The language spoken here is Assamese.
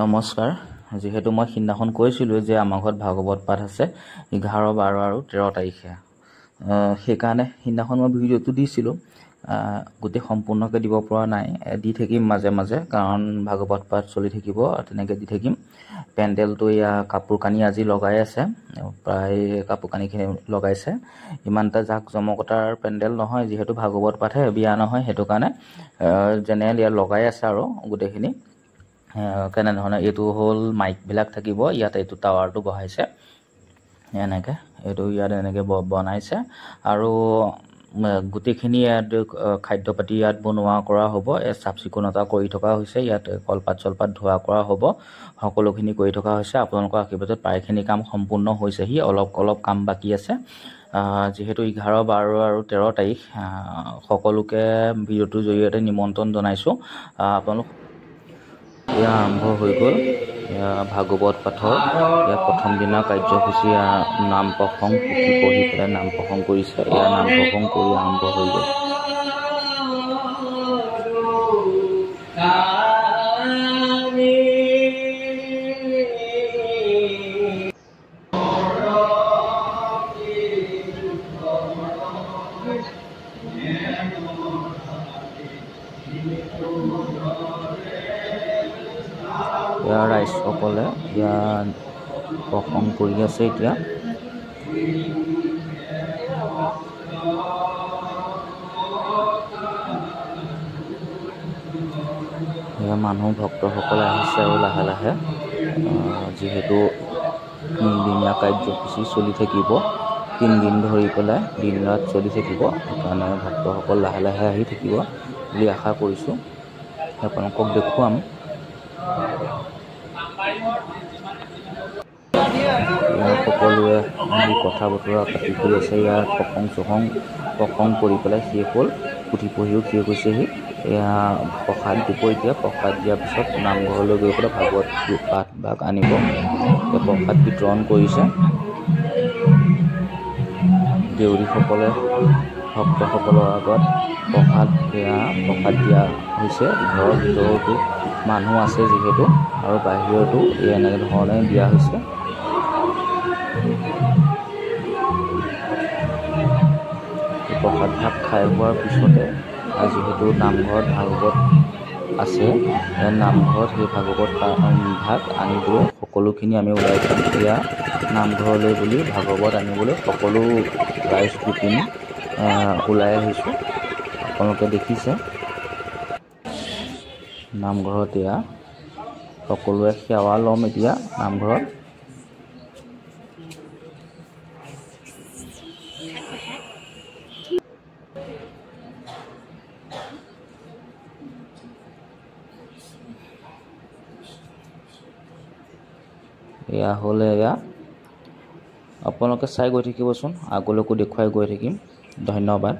নমস্কাৰ। যেহেতু মই সিদিনাখন কৈছিলোঁ যে আমাৰ ঘৰত ভাগৱত পাঠ আছে 11, 12 আৰু 13 তাৰিখে, সেইকাৰণে সিদিনাখন মই ভিডিঅ'টো দিছিলোঁ। গোটেই সম্পূৰ্ণকৈ দিব পৰা নাই, দি থাকিম মাজে মাজে, কাৰণ ভাগৱত পাঠ চলি থাকিব, তেনেকৈ দি থাকিম। পেণ্ডেলটো কাপোৰ কানি আজি লগাই আছে, প্ৰায় কাপোৰ কানিখিনি লগাইছে। ইমান এটা জাক জমকতাৰ পেণ্ডেল নহয়, যিহেতু ভাগৱত পাঠে, বিয়া নহয়, সেইটো কাৰণে জেনেৰেল ইয়াত লগাই আছে আৰু গোটেইখিনি। কেনেধৰণে এইটো হ'ল মাইকবিলাক থাকিব ইয়াত, এইটো টাৱাৰটো বহাইছে এনেকৈ, এইটো ইয়াত এনেকৈ বনাইছে আৰু গোটেইখিনি ইয়াত খাদ্য পাতি ইয়াত বনোৱা কৰা হ'ব। চাফ চিকুণতা কৰি থকা হৈছে, ইয়াত কলপাত চলপাত ধোৱা কৰা হ'ব, সকলোখিনি কৰি থকা হৈছে। আপোনালোকৰ আশীৰ্বাদত প্ৰায়খিনি কাম সম্পূৰ্ণ হৈছেহি, অলপ কাম বাকী আছে। যিহেতু 11, 12 আৰু 13 তাৰিখ সকলোকে ভিডিঅ'টোৰ জৰিয়তে নিমন্ত্ৰণ জনাইছোঁ। আপোনালোক আৰম্ভ হৈ গ'ল ভাগৱত পাঠৰ প্ৰথম দিনা কাৰ্যসূচী। নাম প্ৰসংগ, পুথি পঢ়ি পেলাই নাম প্ৰসংগ কৰিছে। নাম প্ৰসংগ কৰি আৰম্ভ হৈ গ'ল। ইয়াৰ ৰাইজসকলে ইয়াত প্ৰসংগ কৰি আছে এতিয়া। মানুহ ভক্তসকলে আহিছে আৰু লাহে লাহে, যিহেতু তিনিদিনীয়া কাৰ্যসূচী চলি থাকিব, 3 দিন ধৰি পেলাই দিন ৰাত চলি থাকিব, সেইকাৰণে ভক্তসকল লাহে লাহে আহি থাকিব বুলি আশা কৰিছোঁ। আপোনালোকক দেখুৱাম। সকলোৱে কথা বতৰা পাতি কৰি আছে। ইয়াত প্ৰসংগ কৰি পেলাই শেষ হ'ল, পুথি পঢ়িও শেষ হৈছেহি। প্ৰসাদ দিব এতিয়া। প্ৰসাদ দিয়াৰ পিছত নামঘৰলৈ গৈ পেলাই ভাগৱত পাঠ আনিব। প্ৰসাদ বিতৰণ কৰিছে দেউৰীসকলে ভক্তসকলৰ আগত। প্ৰসাদ দিয়া হৈছে। ঘৰৰ ভিতৰতো মানুহ আছে যিহেতু, আৰু বাহিৰতো এনেধৰণে দিয়া হৈছে। প্ৰসাদ ভাগ খাই হোৱাৰ পিছতে, যিহেতু নামঘৰত ভাগৱত আছে, নামঘৰত সেই ভাগৱত ভাগ আনিবলৈ সকলোখিনি আমি ওলাই যাম। এয়া নামঘৰলৈ বুলি ভাগৱত আনিবলৈ সকলো ৰাইজ গোপিনী ওলাই আহিছোঁ। আপোনালোকে দেখিছে নামঘৰত এয়া সকলোৱে সেৱা ল'ম এতিয়া নামঘৰত। এয়া হ'লে আপোনালোকে চাই গৈ থাকিবচোন, আগলৈকো দেখুৱাই গৈ থাকিম। ধন্যবাদ।